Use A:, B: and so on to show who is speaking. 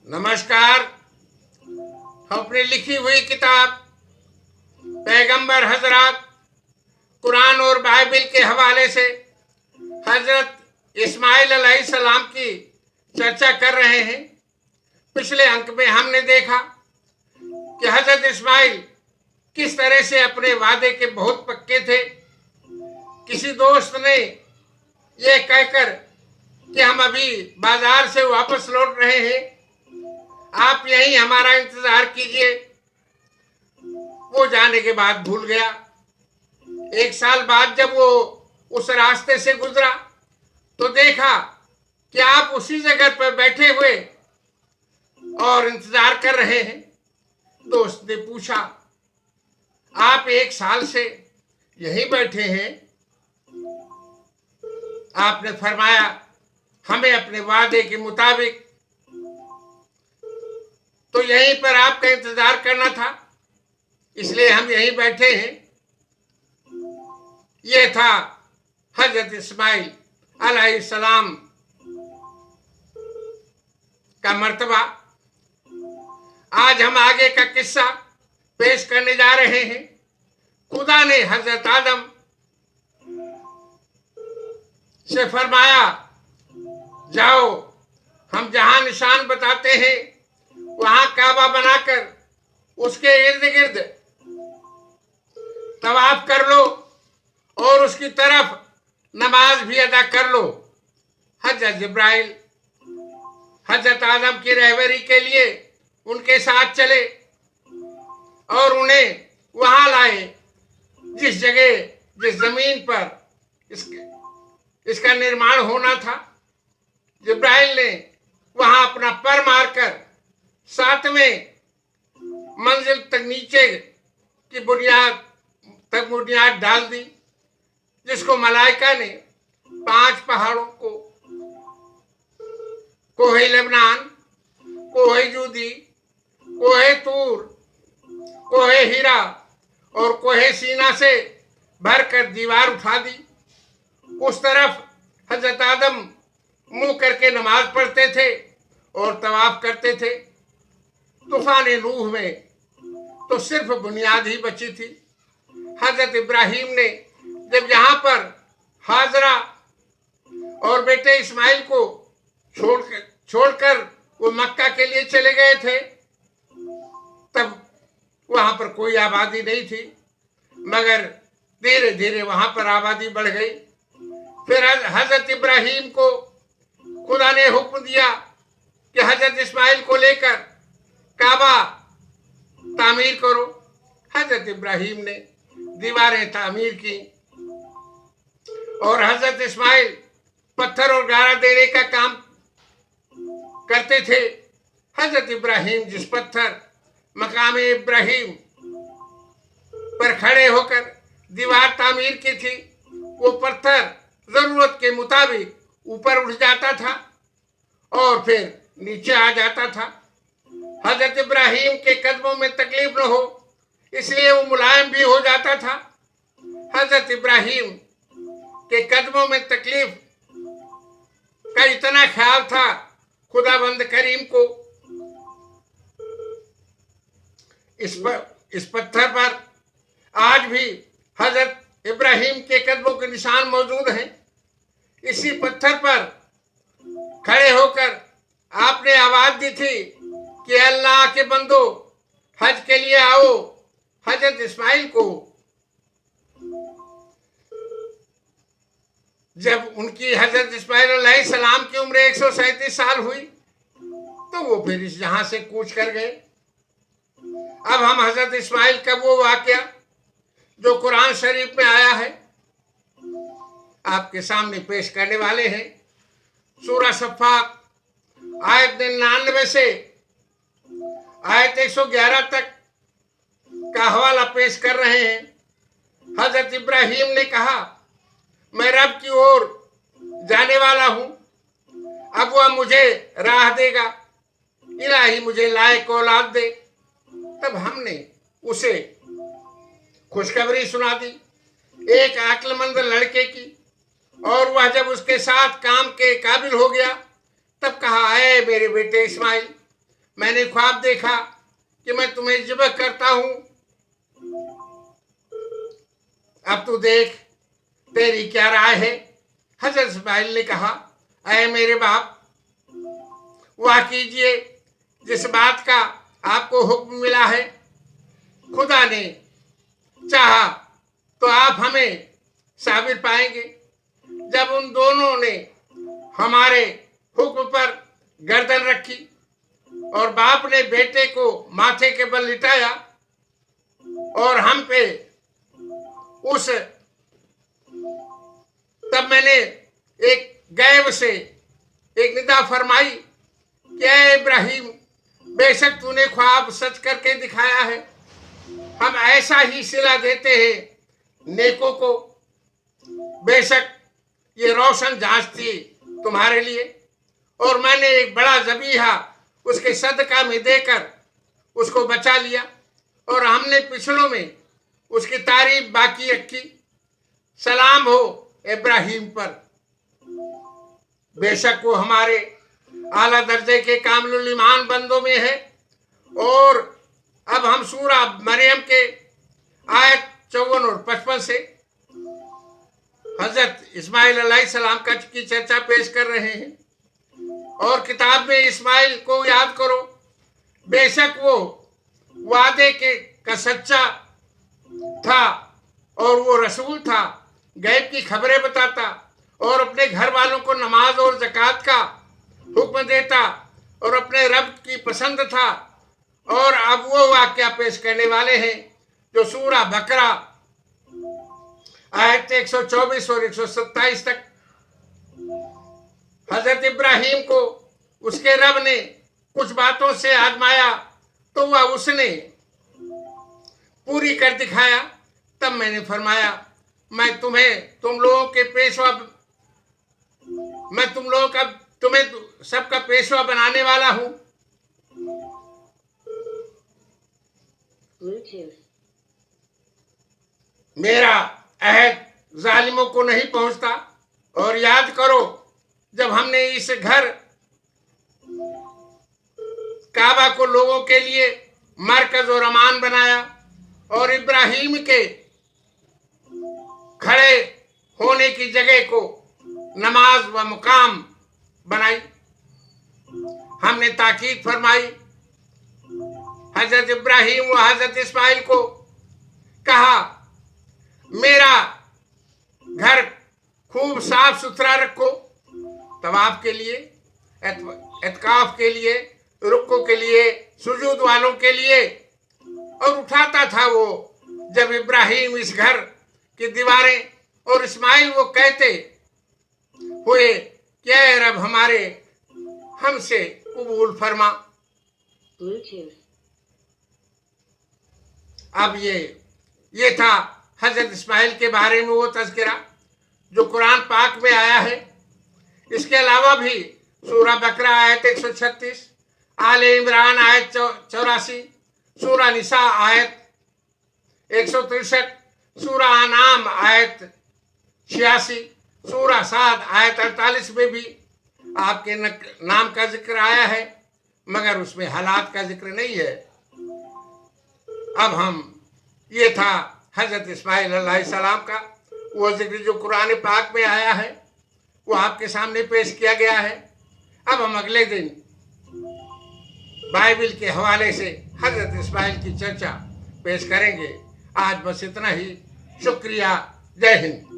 A: नमस्कार। अपनी लिखी हुई किताब पैगंबर हजरत कुरान और बाइबिल के हवाले से हजरत इस्माइल अलैहिस्सलाम की चर्चा कर रहे हैं। पिछले अंक में हमने देखा कि हजरत इस्माइल किस तरह से अपने वादे के बहुत पक्के थे। किसी दोस्त ने यह कहकर कि हम अभी बाजार से वापस लौट रहे हैं, आप यहीं हमारा इंतजार कीजिए, वो जाने के बाद भूल गया। एक साल बाद जब वो उस रास्ते से गुजरा तो देखा कि आप उसी जगह पर बैठे हुए और इंतजार कर रहे हैं। दोस्त ने पूछा, आप एक साल से यहीं बैठे हैं? आपने फरमाया, हमें अपने वादे के मुताबिक तो यहीं पर आपका इंतजार करना था, इसलिए हम यहीं बैठे हैं। यह था हजरत इस्माइल अलैहिस्सलाम का मर्तबा। आज हम आगे का किस्सा पेश करने जा रहे हैं। खुदा ने हजरत आदम से फरमाया, जाओ, हम जहां निशान बताते हैं वहां काबा बनाकर उसके इर्द गिर्द तवाफ कर लो और उसकी तरफ नमाज भी अदा कर लो। हजरत जिब्राइल हजरत आदम की रहबरी के लिए उनके साथ चले और उन्हें वहां लाए जिस जगह, जिस जमीन पर इसका निर्माण होना था। जिब्राइल ने वहां अपना पर मारकर 7वें मंजिल तक नीचे की बुनियाद डाल दी, जिसको मलाइका ने 5 पहाड़ों को, कोहे लेबनान, कोहे जूदी, कोहे तूर, कोहे हीरा और कोहे सीना से भरकर दीवार उठा दी। उस तरफ हजरत आदम मुंह करके नमाज पढ़ते थे और तवाफ करते थे। तूफान नूह में तो सिर्फ बुनियाद ही बची थी। हजरत इब्राहिम ने जब यहाँ पर हाजरा और बेटे इस्माइल को छोड़कर वो मक्का के लिए चले गए थे, तब वहां पर कोई आबादी नहीं थी, मगर धीरे धीरे वहां पर आबादी बढ़ गई। फिर हजरत इब्राहिम को खुदा ने हुक्म दिया कि हजरत इस्माइल को लेकर काबा तामीर करो। हजरत इब्राहिम ने दीवारें तामीर की और हजरत इस्माइल पत्थर और गारा देने का काम करते थे। हजरत इब्राहिम जिस पत्थर मकाम इब्राहिम पर खड़े होकर दीवार तामीर की थी, वो पत्थर जरूरत के मुताबिक ऊपर उठ जाता था और फिर नीचे आ जाता था। हजरत इब्राहिम के कदमों में तकलीफ न हो, इसलिए वो मुलायम भी हो जाता था। हजरत इब्राहिम के कदमों में तकलीफ का इतना ख्याल था खुदाबंद करीम को। इस पत्थर पर आज भी हजरत इब्राहिम के कदमों के निशान मौजूद हैं। इसी पत्थर पर खड़े होकर आपने आवाज दी थी कि अल्लाह के बंदो, हज के लिए आओ। हजरत इस्माइल को जब उनकी हजरत इस्माइल अलैहिस्सलाम की उम्र 137 साल हुई तो वो फिर इस जहां से कूच कर गए। अब हम हजरत इस्माइल का वो वाकया जो कुरान शरीफ में आया है आपके सामने पेश करने वाले हैं। सूरह सफ़ात आयत 99 से आयत 111 तक का हवाला पेश कर रहे हैं। हजरत इब्राहिम ने कहा, मैं रब की ओर जाने वाला हूं, अब वह मुझे राह देगा, इलाही मुझे लायक औलाद दे। तब हमने उसे खुशखबरी सुना दी एक अक्लमंद लड़के की, और वह जब उसके साथ काम के काबिल हो गया तब कहा, ऐ मेरे बेटे इस्माइल, मैंने ख्वाब देखा कि मैं तुम्हें ज़िब्ह करता हूं। अब तू देख, तेरी क्या राय है? हजरत इस्माइल ने कहा, अय मेरे बाप, वह कीजिए जिस बात का आपको हुक्म मिला है। खुदा ने चाहा तो आप हमें साबिर पाएंगे। जब उन दोनों ने हमारे हुक्म पर गर्दन रखी और बाप ने बेटे को माथे के बल लिटाया और हम पे उस तब मैंने एक गैब से एक निदा फरमाई कि ऐ इब्राहिम, बेशक तूने ख्वाब सच करके दिखाया है। हम ऐसा ही सिला देते हैं नेकों को। बेशक ये रोशन जांच थी तुम्हारे लिए, और मैंने एक बड़ा ज़बीहा उसके सदका में देकर उसको बचा लिया, और हमने पिछलों में उसकी तारीफ बाकी रखी। सलाम हो इब्राहिम पर, बेशक वो हमारे आला दर्जे के कामिल ईमान बंदों में है। और अब हम सूरा मरियम के आयत 54 और 55 से हजरत इस्माइल अलैहिस्सलाम की चर्चा पेश कर रहे हैं। और किताब में इस्माइल को याद करो, बेशक वो वादे का सच्चा था और वो रसूल था, गैब की खबरें बताता और अपने घर वालों को नमाज और ज़कात का हुक्म देता और अपने रब की पसंद था। और अब वो वाक़या पेश करने वाले हैं जो सूरा बकरा आयत 124 और 127 तक। हजरत इब्राहिम को उसके रब ने कुछ बातों से आजमाया तो वह उसने पूरी कर दिखाया। तब मैंने फरमाया, मैं तुम लोगों का तुम्हें सबका पेशवा बनाने वाला हूं। मेरा अहद जालिमों को नहीं पहुंचता। और याद करो, जब हमने इस घर काबा को लोगों के लिए मरकज और अमान बनाया और इब्राहिम के खड़े होने की जगह को नमाज व मुकाम बनाई, हमने ताकीद फरमाई। हजरत इब्राहिम व हजरत इस्माइल को कहा, मेरा घर खूब साफ सुथरा रखो, तवाफ के लिए, एतकाफ के लिए, रुक्कों के लिए, सुजूद वालों के लिए। और उठाता था वो जब इब्राहिम इस घर की दीवारें और इस्माइल वो कहते हुए, क्या रब हमारे हमसे कबूल फरमा। अब ये था हजरत इस्माइल के बारे में वो तज़किरा जो कुरान पाक में आया है। इसके अलावा भी सूरा बकरा आयत 136, आले इमरान आयत 84, सूरा निसा आयत 163, सूरा अनाम आयत 86, सूरा साद आयत 48 में भी आपके नाम का जिक्र आया है, मगर उसमें हालात का जिक्र नहीं है। अब ये था हजरत इस्माइल अलैहिस्सलाम का वो जिक्र जो कुरान पाक में आया है, वो आपके सामने पेश किया गया है। अब हम अगले दिन बाइबल के हवाले से हजरत इस्माइल की चर्चा पेश करेंगे। आज बस इतना ही। शुक्रिया। जय हिंद।